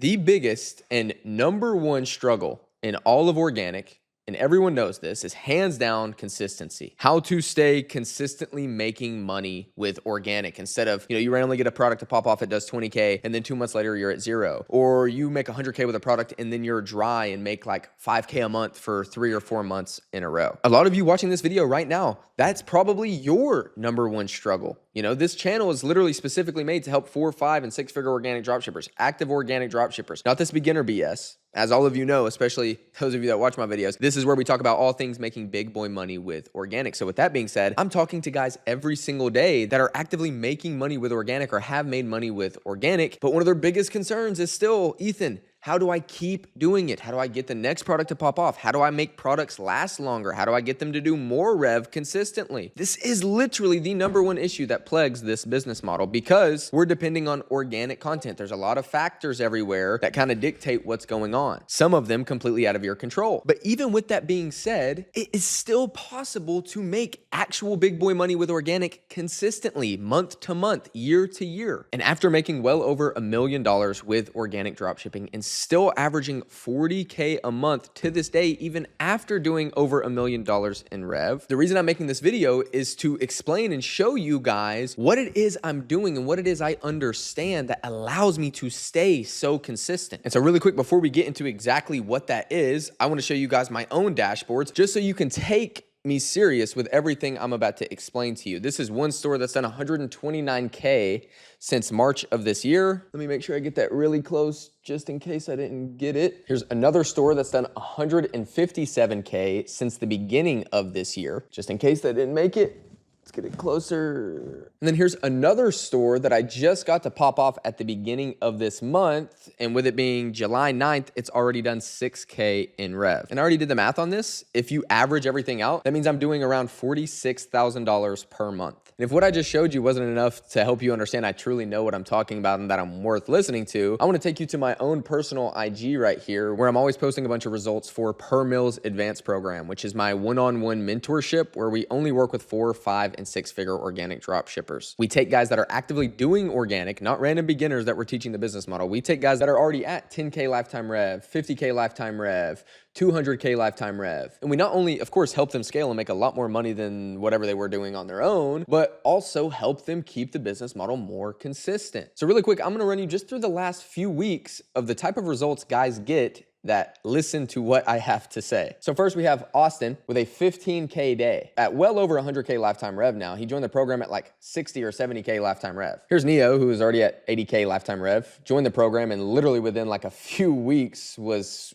The biggest and number one struggle in all of organic, and everyone knows this, is hands down consistency. How to stay consistently making money with organic instead of, you randomly get a product to pop off, it does 20K, and then 2 months later you're at zero. Or you make 100K with a product and then you're dry and make like 5K a month for 3 or 4 months in a row. A lot of you watching this video right now, that's probably your number one struggle. This channel is literally specifically made to help 4, 5, and 6-figure organic dropshippers, active organic dropshippers, not this beginner BS. As all of you know, especially those of you that watch my videos, this is where we talk about all things making big boy money with organic. So with that being said, I'm talking to guys every single day that are actively making money with organic or have made money with organic. But one of their biggest concerns is still, Ethan, how do I keep doing it? How do I get the next product to pop off? How do I make products last longer? How do I get them to do more rev consistently? This is literally the number one issue that plagues this business model because we're depending on organic content. There's a lot of factors everywhere that kind of dictate what's going on. Some of them completely out of your control. But even with that being said, it is still possible to make actual big boy money with organic consistently, month to month, year to year. And after making well over $1 million with organic dropshipping and still averaging 40K a month to this day, even after doing over $1 million in rev. The reason I'm making this video is to explain and show you guys what it is I'm doing and what it is I understand that allows me to stay so consistent. And so really quick, before we get into exactly what that is, I want to show you guys my own dashboards just so you can take me serious with everything I'm about to explain to you. This is one store that's done 129K since March of this year. Let me make sure I get that really close just in case I didn't get it. Here's another store that's done 157K since the beginning of this year. Just in case that didn't make it. Let's get it closer. And then here's another store that I just got to pop off at the beginning of this month. And with it being July 9th, it's already done 6K in rev. And I already did the math on this. If you average everything out, that means I'm doing around $46,000 per month. And if what I just showed you wasn't enough to help you understand I truly know what I'm talking about and that I'm worth listening to, I want to take you to my own personal IG right here, where I'm always posting a bunch of results for Per Mills Advanced Program, which is my one-on-one mentorship where we only work with 4, 5, and 6-figure organic drop shippers. We take guys that are actively doing organic, not random beginners that we're teaching the business model. We take guys that are already at 10K lifetime rev, 50K lifetime rev, 200K lifetime rev. And we not only, of course, help them scale and make a lot more money than whatever they were doing on their own, but also help them keep the business model more consistent. So really quick, I'm gonna run you just through the last few weeks of the type of results guys get that listen to what I have to say. So first we have Austin with a 15K day at well over 100K lifetime rev now. He joined the program at like 60 or 70K lifetime rev. Here's Neo, who is already at 80K lifetime rev, joined the program and literally within like a few weeks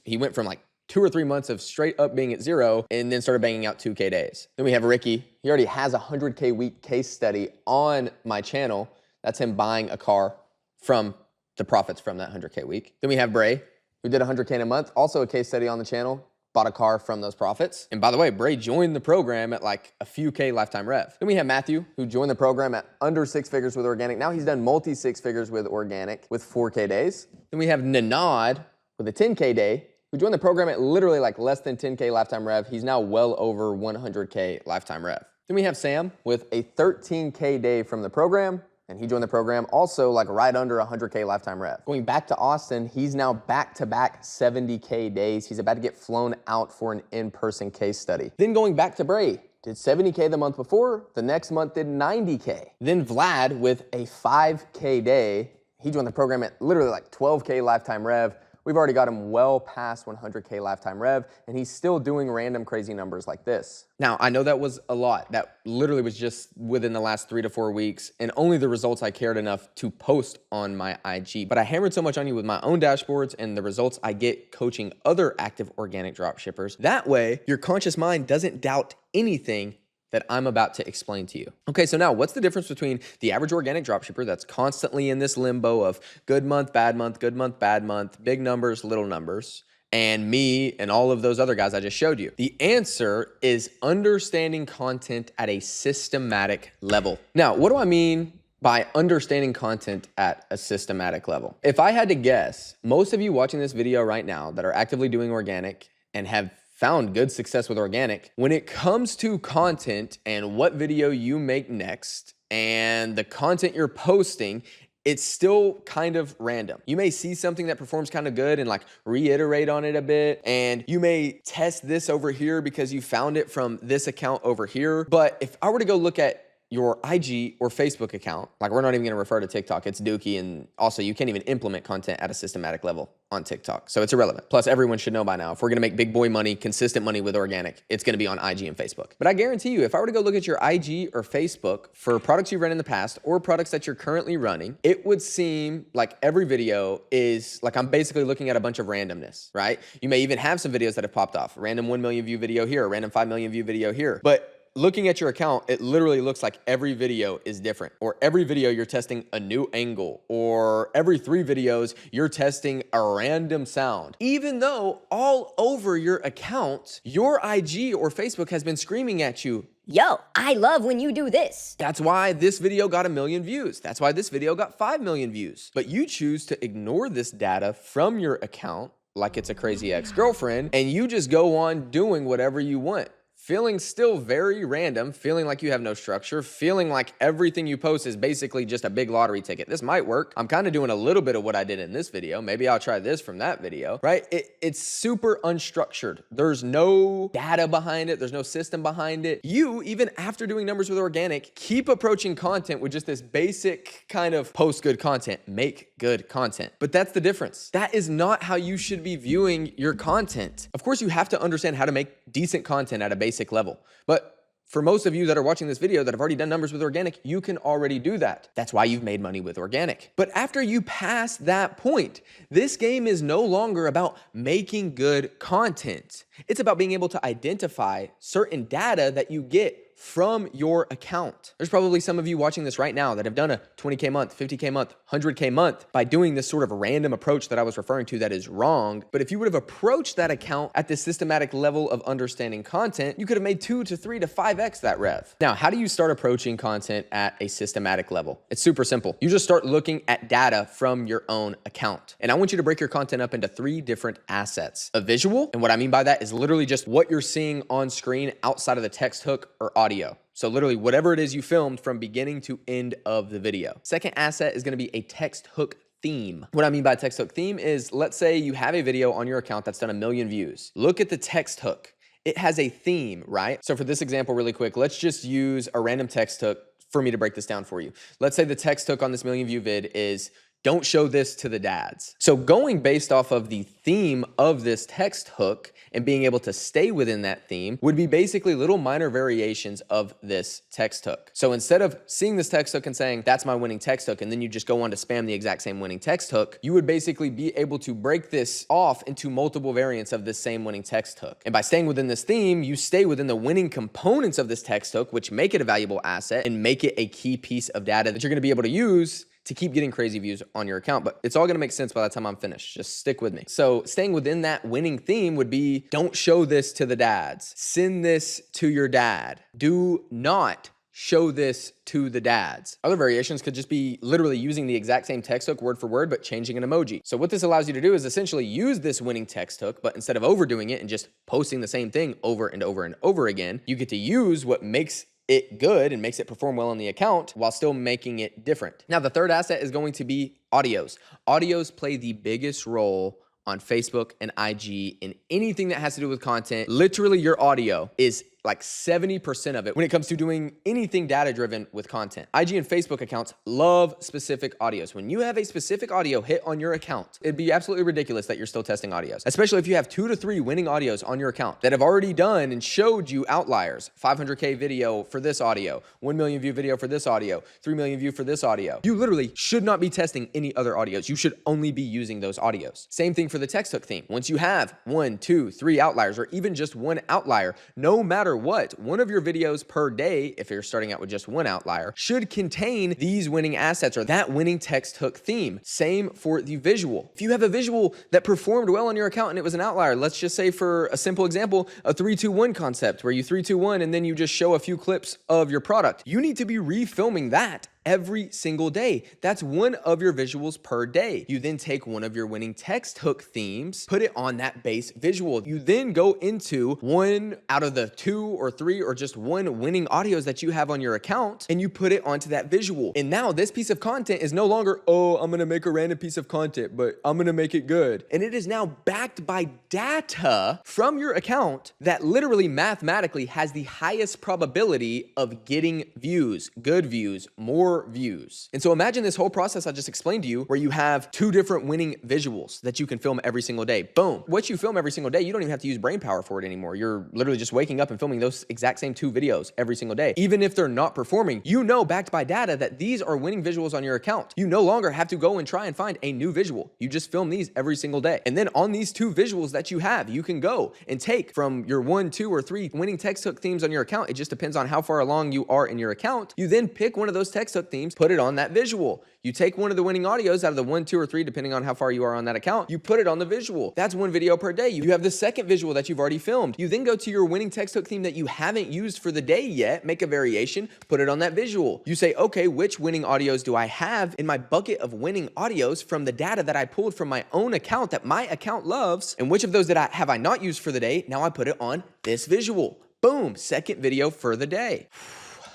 he went from like 2 or 3 months of straight up being at zero and then started banging out 2K days. Then we have Ricky. He already has a 100K week case study on my channel. That's him buying a car from the profits from that 100K week. Then we have Bray, who did 100K in a month, also a case study on the channel, bought a car from those profits. And by the way, Bray joined the program at like a few K lifetime rev. Then we have Matthew, who joined the program at under 6 figures with organic. Now he's done multi 6 figures with organic with 4K days. Then we have Nanad with a 10K day, who joined the program at literally like less than 10K lifetime rev. He's now well over 100K lifetime rev. Then we have Sam with a 13K day from the program, and he joined the program also like right under 100K lifetime rev. Going back to Austin, he's now back-to-back 70K days. He's about to get flown out for an in-person case study. Then going back to Bray, did 70K the month before, the next month did 90K. Then Vlad with a 5K day, he joined the program at literally like 12K lifetime rev. We've already got him well past 100K lifetime rev, and he's still doing random crazy numbers like this. Now, I know that was a lot. That literally was just within the last 3 to 4 weeks, and only the results I cared enough to post on my IG. But I hammered so much on you with my own dashboards and the results I get coaching other active organic dropshippers. That way, your conscious mind doesn't doubt anything that I'm about to explain to you. Okay, so now what's the difference between the average organic dropshipper that's constantly in this limbo of good month, bad month, good month, bad month, big numbers, little numbers, and me and all of those other guys I just showed you? The answer is understanding content at a systematic level. Now, what do I mean by understanding content at a systematic level? If I had to guess, most of you watching this video right now that are actively doing organic and have found good success with organic, when it comes to content and what video you make next and the content you're posting, it's still kind of random. You may see something that performs kind of good and like reiterate on it a bit. And you may test this over here because you found it from this account over here. But if I were to go look at your IG or Facebook account, like we're not even gonna refer to TikTok, it's dookie, and also you can't even implement content at a systematic level on TikTok, so it's irrelevant. Plus everyone should know by now, if we're gonna make big boy money, consistent money with organic, it's gonna be on IG and Facebook. But I guarantee you, if I were to go look at your IG or Facebook for products you've run in the past or products that you're currently running, it would seem like every video is like, I'm basically looking at a bunch of randomness, right? You may even have some videos that have popped off, a random 1 million view video here, a random 5 million view video here, but looking at your account, it literally looks like every video is different, or every video you're testing a new angle, or every 3 videos you're testing a random sound. Even though all over your account, your IG or Facebook has been screaming at you, yo, I love when you do this. that's why this video got 1 million views. That's why this video got 5 million views. But you choose to ignore this data from your account like it's a crazy ex-girlfriend, and you just go on doing whatever you want. Feeling still very random, feeling like you have no structure, feeling like everything you post is basically just a big lottery ticket. This might work. I'm kind of doing a little bit of what I did in this video. Maybe I'll try this from that video, right? It's super unstructured. There's no data behind it. There's no system behind it. You, even after doing numbers with organic, keep approaching content with just this basic kind of post good content, make good content. But that's the difference. That is not how you should be viewing your content. Of course, you have to understand how to make decent content at a basic level. But for most of you that are watching this video that have already done numbers with organic, you can already do that. That's why you've made money with organic. But after you pass that point, this game is no longer about making good content. It's about being able to identify certain data that you get from your account. There's probably some of you watching this right now that have done a 20K month, 50K month, 100K month by doing this sort of random approach that I was referring to that is wrong. But if you would have approached that account at this systematic level of understanding content, you could have made 2 to 3 to 5x that rev. Now, how do you start approaching content at a systematic level? It's super simple. You just start looking at data from your own account. And I want you to break your content up into 3 different assets. A visual, and what I mean by that is literally just what you're seeing on screen outside of the text hook or audio. So literally whatever it is you filmed from beginning to end of the video. Second asset is gonna be a text hook theme. What I mean by text hook theme is, let's say you have a video on your account that's done 1 million views. Look at the text hook. It has a theme, right? So for this example really quick, let's just use a random text hook for me to break this down for you. Let's say the text hook on this 1 million view vid is, don't show this to the dads. So going based off of the theme of this text hook and being able to stay within that theme would be basically little minor variations of this text hook. So instead of seeing this text hook and saying, that's my winning text hook, and then you just go on to spam the exact same winning text hook, you would basically be able to break this off into multiple variants of this same winning text hook. And by staying within this theme, you stay within the winning components of this text hook, which make it a valuable asset and make it a key piece of data that you're gonna be able to use to keep getting crazy views on your account. But it's all gonna make sense by the time I'm finished. Just stick with me. So staying within that winning theme would be, don't show this to the dads. Send this to your dad. Do not show this to the dads. Other variations could just be literally using the exact same text hook word for word, but changing an emoji. So what this allows you to do is essentially use this winning text hook, but instead of overdoing it and just posting the same thing over and over and over again, you get to use what makes it good and makes it perform well on the account while still making it different. Now, the third asset is going to be audios. Audios play the biggest role on Facebook and IG in anything that has to do with content. Literally, your audio is like 70% of it when it comes to doing anything data-driven with content. IG and Facebook accounts love specific audios. When you have a specific audio hit on your account, it'd be absolutely ridiculous that you're still testing audios, especially if you have 2 to 3 winning audios on your account that have already done and showed you outliers. 500K video for this audio, 1 million view video for this audio, 3 million view for this audio. You literally should not be testing any other audios. You should only be using those audios. Same thing for the text hook theme. Once you have 1, 2, 3 outliers, or even just 1 outlier, no matter what, one of your videos per day, if you're starting out with just 1 outlier, should contain these winning assets or that winning text hook theme. Same for the visual. If you have a visual that performed well on your account and it was an outlier, let's just say for a simple example, a 3-2-1 concept where you 3-2-1 and then you just show a few clips of your product. You need to be refilming that every single day. That's one of your visuals per day. You then take one of your winning text hook themes, put it on that base visual. You then go into one out of the 2 or 3 or just one winning audios that you have on your account, and you put it onto that visual. And now this piece of content is no longer, oh, I'm gonna make a random piece of content, but I'm gonna make it good. And it is now backed by data from your account that literally mathematically has the highest probability of getting views, good views, more views. And so imagine this whole process I just explained to you, where you have 2 different winning visuals that you can film every single day. Boom. What you film every single day, you don't even have to use brain power for it anymore. You're literally just waking up and filming those exact same 2 videos every single day. Even if they're not performing, you know, backed by data, that these are winning visuals on your account. You no longer have to go and try and find a new visual. You just film these every single day. And then on these 2 visuals that you have, you can go and take from your 1, 2, or 3 winning text hook themes on your account. It just depends on how far along you are in your account. You then pick one of those text hook themes, put it on that visual. You take one of the winning audios out of the 1, 2, or 3, depending on how far you are on that account. You put it on the visual. That's 1 video per day. You have the second visual that you've already filmed. You then go to your winning text hook theme that you haven't used for the day yet, make a variation, put it on that visual. You say, okay, which winning audios do I have in my bucket of winning audios from the data that I pulled from my own account that my account loves, and which of those have I not used for the day? Now I put it on this visual. Boom, second video for the day.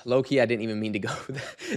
Low key, I didn't even mean to go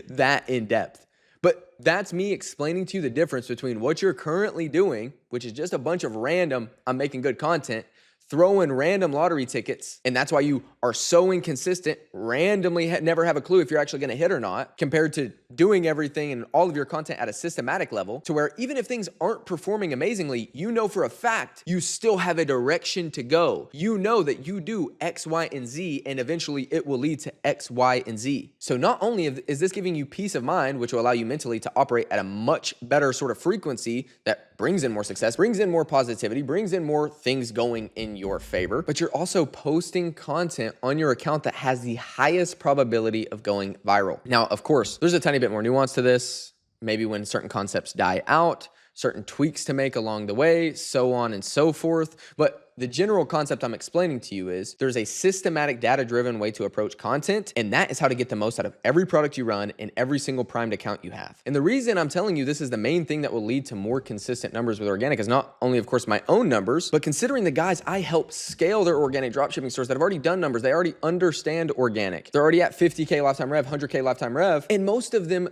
that in depth. But that's me explaining to you the difference between what you're currently doing, which is just a bunch of random, I'm making good content, throwing random lottery tickets, and that's why you are so inconsistent, randomly never have a clue if you're actually gonna hit or not, compared to doing everything and all of your content at a systematic level, to where even if things aren't performing amazingly, you know for a fact you still have a direction to go. You know that you do X, Y, and Z, and eventually it will lead to X, Y, and Z. So not only is this giving you peace of mind, which will allow you mentally to operate at a much better sort of frequency that brings in more success, brings in more positivity, brings in more things going in your favor, but you're also posting content on your account that has the highest probability of going viral. Now, of course, there's a tiny bit more nuance to this. Maybe when certain concepts die out, certain tweaks to make along the way, so on and so forth. But the general concept I'm explaining to you is there's a systematic, data-driven way to approach content, and that is how to get the most out of every product you run and every single primed account you have. And the reason I'm telling you this is the main thing that will lead to more consistent numbers with organic is not only, of course, my own numbers, but considering the guys I help scale their organic dropshipping stores that have already done numbers, they already understand organic. They're already at 50K lifetime rev, 100K lifetime rev, and most of them,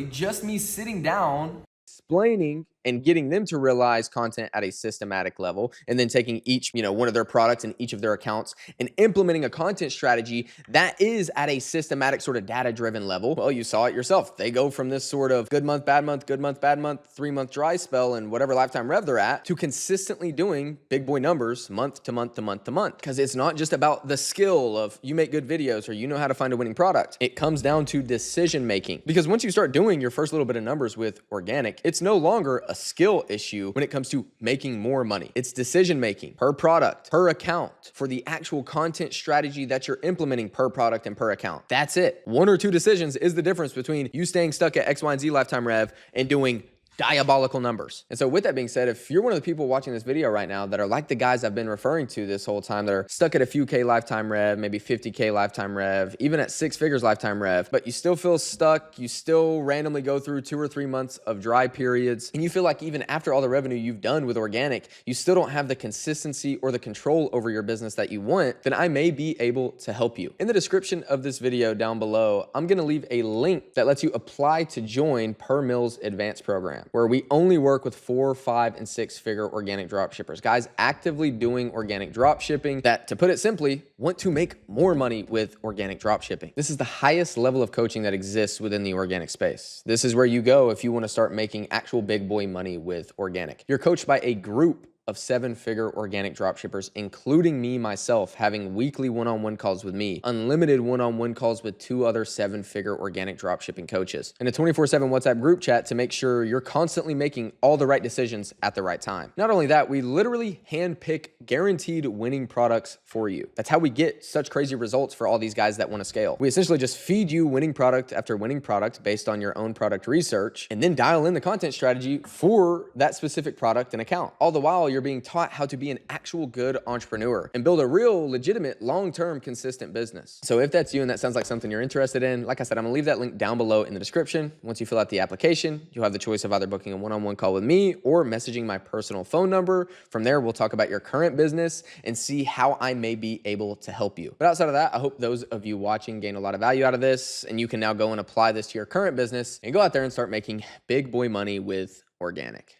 just me sitting down, explaining and getting them to realize content at a systematic level, and then taking each, one of their products in each of their accounts and implementing a content strategy that is at a systematic sort of data-driven level. Well, you saw it yourself. They go from this sort of good month, bad month, good month, bad month, 3-month dry spell and whatever lifetime rev they're at, to consistently doing big boy numbers month to month to month to month. Because it's not just about the skill of you make good videos or you know how to find a winning product. It comes down to decision making. Because once you start doing your first little bit of numbers with organic, it's no longer a skill issue when it comes to making more money. It's decision making per product, per account, for the actual content strategy that you're implementing per product and per account. That's it. 1 or 2 decisions is the difference between you staying stuck at X, Y, and Z lifetime rev and doing diabolical numbers. And so with that being said, if you're one of the people watching this video right now that are like the guys I've been referring to this whole time, that are stuck at a few K lifetime rev, maybe 50K lifetime rev, even at 6 figures lifetime rev, but you still feel stuck, you still randomly go through 2 or 3 months of dry periods, and you feel like even after all the revenue you've done with organic, you still don't have the consistency or the control over your business that you want, then I may be able to help you. In the description of this video down below, I'm gonna leave a link that lets you apply to join Per Mill's advanced program, where we only work with 4, 5, and 6 figure organic drop shippers, guys actively doing organic drop shipping that, to put it simply, want to make more money with organic drop shipping. This is the highest level of coaching that exists within the organic space. This is where you go if you want to start making actual big boy money with organic. You're coached by a group of 7-figure organic dropshippers, including me myself, having weekly one-on-one calls with me, unlimited one-on-one calls with 2 other 7-figure organic dropshipping coaches, and a 24/7 WhatsApp group chat to make sure you're constantly making all the right decisions at the right time. Not only that, we literally handpick guaranteed winning products for you. That's how we get such crazy results for all these guys that want to scale. We essentially just feed you winning product after winning product based on your own product research, and then dial in the content strategy for that specific product and account. All the while, you're you're being taught how to be an actual good entrepreneur and build a real, legitimate, long-term, consistent business. So if that's you and that sounds like something you're interested in, like I said, I'm gonna leave that link down below in the description. Once you fill out the application, you'll have the choice of either booking a one-on-one call with me or messaging my personal phone number. From there, we'll talk about your current business and see how I may be able to help you. But outside of that, I hope those of you watching gain a lot of value out of this, and you can now go and apply this to your current business and go out there and start making big boy money with organic.